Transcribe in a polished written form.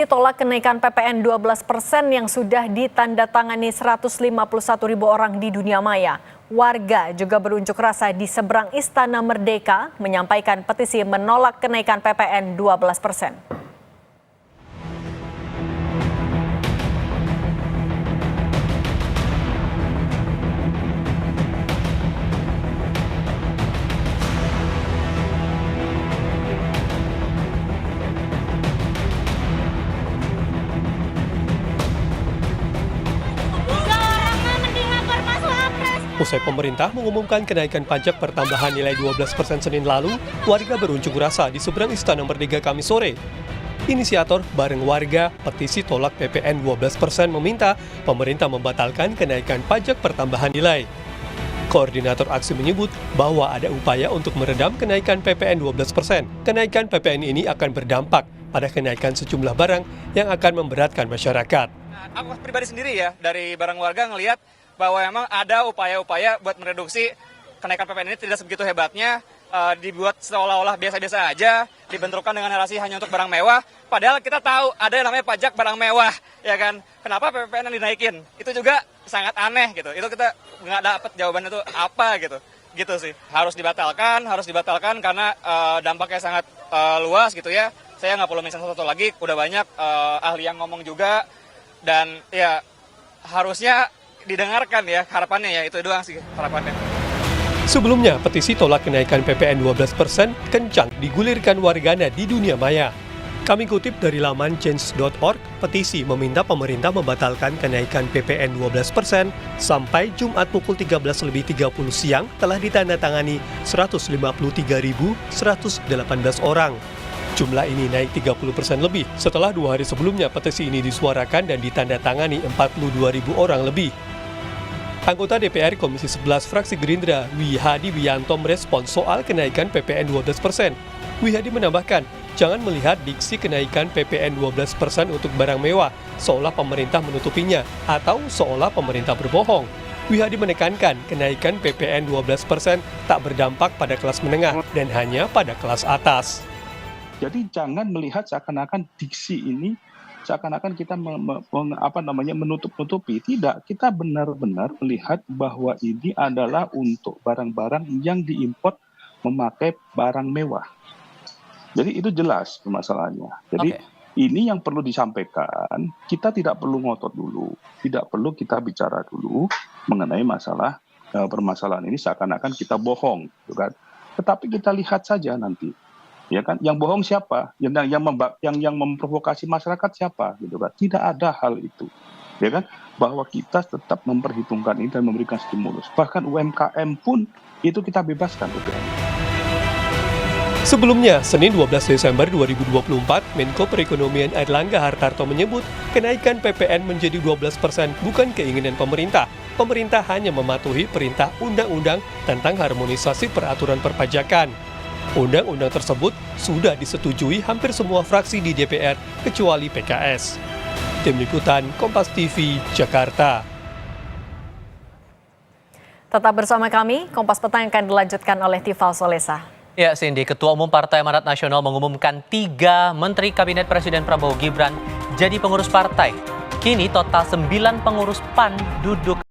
Tolak kenaikan PPN 12% yang sudah ditandatangani 151.000 orang di dunia maya. Warga juga berunjuk rasa di seberang Istana Merdeka menyampaikan petisi menolak kenaikan PPN 12%. Usai pemerintah mengumumkan kenaikan pajak pertambahan nilai 12% Senin lalu, warga berunjuk rasa di seberang Istana Merdeka Kamis sore. Inisiator bareng warga petisi tolak PPN 12% meminta pemerintah membatalkan kenaikan pajak pertambahan nilai. Koordinator aksi menyebut bahwa ada upaya untuk meredam kenaikan PPN 12%. Kenaikan PPN ini akan berdampak pada kenaikan sejumlah barang yang akan memberatkan masyarakat. Aku pribadi sendiri ya, dari bareng warga ngelihat bahwa memang ada upaya-upaya buat mereduksi kenaikan PPN ini tidak sebegitu hebatnya, dibuat seolah-olah biasa-biasa aja, dibenturkan dengan narasi hanya untuk barang mewah, padahal kita tahu ada yang namanya pajak barang mewah, ya kan? Kenapa PPN yang dinaikin? Itu juga sangat aneh gitu, itu kita nggak dapat jawaban itu apa gitu sih. Harus dibatalkan karena dampaknya sangat luas gitu ya. Saya nggak perlu mention satu lagi, udah banyak ahli yang ngomong juga, dan ya harusnya didengarkan ya, harapannya ya, itu doang sih harapannya. Sebelumnya, petisi tolak kenaikan PPN 12% kencang digulirkan warganet di dunia maya. Kami kutip dari laman change.org, petisi meminta pemerintah membatalkan kenaikan PPN 12% sampai Jumat pukul 13.30 siang telah ditandatangani 153.118 orang. Jumlah ini naik 30% lebih setelah 2 hari sebelumnya petisi ini disuarakan dan ditandatangani 42.000 orang lebih. Anggota DPR Komisi 11 fraksi Gerindra, Wihadi Wiyanto merespons soal kenaikan PPN 12%. Wihadi menambahkan, jangan melihat diksi kenaikan PPN 12% untuk barang mewah, seolah pemerintah menutupinya, atau seolah pemerintah berbohong. Wihadi menekankan kenaikan PPN 12% tak berdampak pada kelas menengah dan hanya pada kelas atas. Jadi jangan melihat seakan-akan diksi ini seakan-akan kita menutup-nutupi. Tidak, kita benar-benar melihat bahwa ini adalah untuk barang-barang yang diimpor memakai barang mewah. Jadi itu jelas permasalahannya. Jadi Ini yang perlu disampaikan, kita tidak perlu ngotot dulu, tidak perlu kita bicara dulu mengenai masalah permasalahan ini seakan-akan kita bohong, gitu kan. Tetapi kita lihat saja nanti. Ya kan, yang bohong siapa? Yang memprovokasi masyarakat siapa? Gitu kan? Tidak ada hal itu, ya kan? Bahwa kita tetap memperhitungkan ini dan memberikan stimulus. Bahkan UMKM pun itu kita bebaskan. Sebelumnya, Senin 12 Desember 2024, Menko Perekonomian Airlangga Hartarto menyebut kenaikan PPN menjadi 12% bukan keinginan pemerintah. Pemerintah hanya mematuhi perintah undang-undang tentang harmonisasi peraturan perpajakan. Undang-undang tersebut sudah disetujui hampir semua fraksi di DPR kecuali PKS. Tim Liputan Kompas TV, Jakarta. Tetap bersama kami, Kompas Petang akan dilanjutkan oleh Tifal Solesa. Ya, Cindy, Ketua Umum Partai Amanat Nasional mengumumkan 3 Menteri Kabinet Presiden Prabowo Gibran jadi pengurus partai. Kini total 9 pengurus PAN duduk